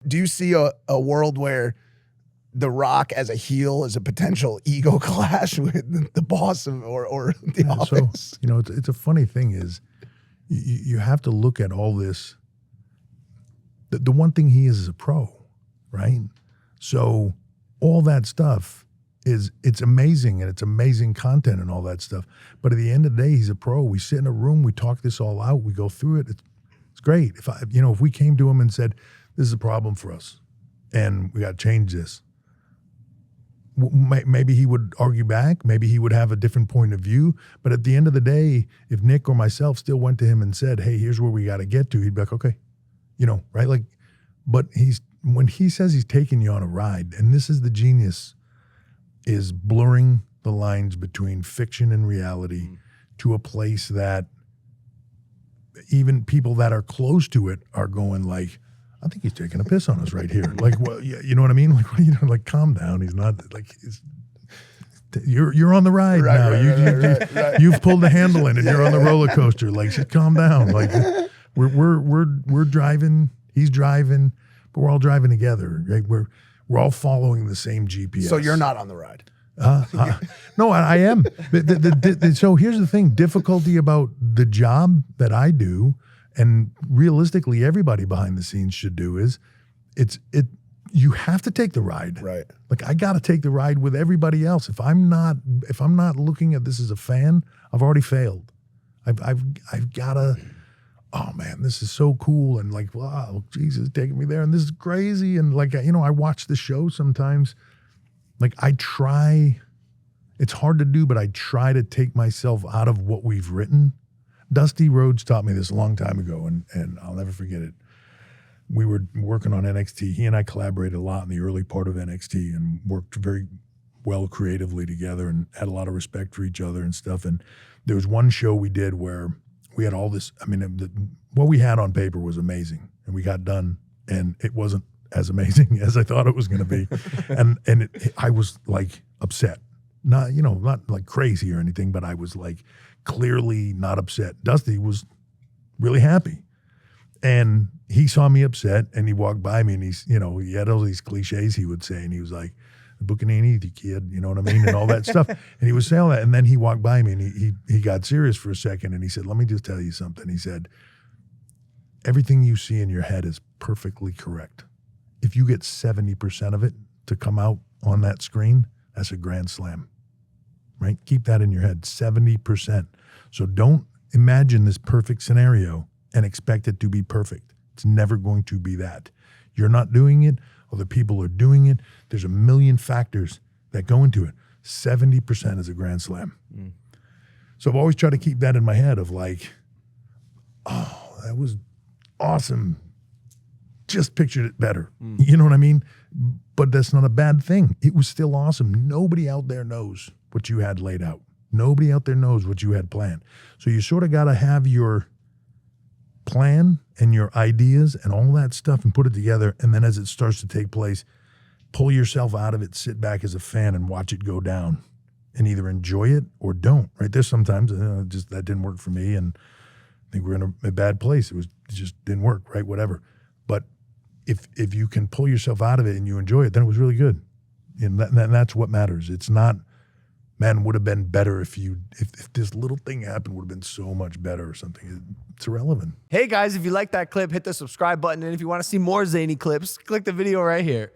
do you see a world where The Rock as a heel is a potential ego clash with the boss or the office? So, it's a funny thing is you have to look at all this. The one thing he is a pro, right? So all that stuff it's amazing, and it's amazing content and all that stuff. But at the end of the day, he's a pro. We sit in a room, we talk this all out, we go through it. It's great. If we came to him and said, this is a problem for us and we got to change this, maybe he would argue back. Maybe he would have a different point of view. But at the end of the day, if Nick or myself still went to him and said, hey, here's where we got to get to, he'd be like, okay, right? Like, but when he says he's taking you on a ride, and this is the genius, is blurring the lines between fiction and reality to a place that even people that are close to it are going like, I think he's taking a piss on us right here. Like, well, yeah, you know what I mean? Like, what are you doing? Like, calm down. He's not like you're on the ride now. Right. You've pulled the handle in and you're on the roller coaster. Like, just calm down. Like, we're driving. He's driving, but we're all driving together. Right? We're all following the same GPS. So you're not on the ride. No, I am. So here's the thing: difficulty about the job that I do, and realistically everybody behind the scenes should do, is you have to take the ride. Right. Like, I got to take the ride with everybody else. If I'm not looking at this as a fan, I've already failed. I've got to. Oh man, this is so cool, and like, wow, Jesus taking me there, and this is crazy, and like, I watch the show sometimes. Like, I try, it's hard to do, but I try to take myself out of what we've written. Dusty Rhodes taught me this a long time ago, and I'll never forget it. We were working on NXT. He and I collaborated a lot in the early part of NXT and worked very well creatively together and had a lot of respect for each other and stuff. And there was one show we did where we had all this, what we had on paper was amazing, and we got done, and it wasn't as amazing as I thought it was going to be. and I was like upset, not like crazy or anything, but I was like clearly not upset. Dusty was really happy, and he saw me upset, and he walked by me, and he had all these cliches he would say, and he was like, the booking ain't easy, kid, you know what I mean? And all that stuff. And he was saying all that, and then he walked by me, and he got serious for a second, and he said, let me just tell you something. He said, everything you see in your head is perfectly correct. If you get 70% of it to come out on that screen, that's a grand slam, right? Keep that in your head, 70%. So don't imagine this perfect scenario and expect it to be perfect. It's never going to be that. You're not doing it, other people are doing it. There's a million factors that go into it. 70% is a grand slam. So I've always tried to keep that in my head of like, oh, that was awesome. Just pictured it better. You know what I mean? But that's not a bad thing. It was still awesome. Nobody out there knows what you had laid out. Nobody out there knows what you had planned. So you sort of got to have your plan and your ideas and all that stuff and put it together. And then as it starts to take place, pull yourself out of it, sit back as a fan and watch it go down and either enjoy it or don't, right? There's sometimes just that didn't work for me, and I think we're in a bad place. It just didn't work, right? Whatever. But if you can pull yourself out of it and you enjoy it, then it was really good. And that's what matters. It's not, man, would have been better if this little thing happened, would have been so much better or something. It's irrelevant. Hey guys, if you like that clip, hit the subscribe button. And if you want to see more zany clips, click the video right here.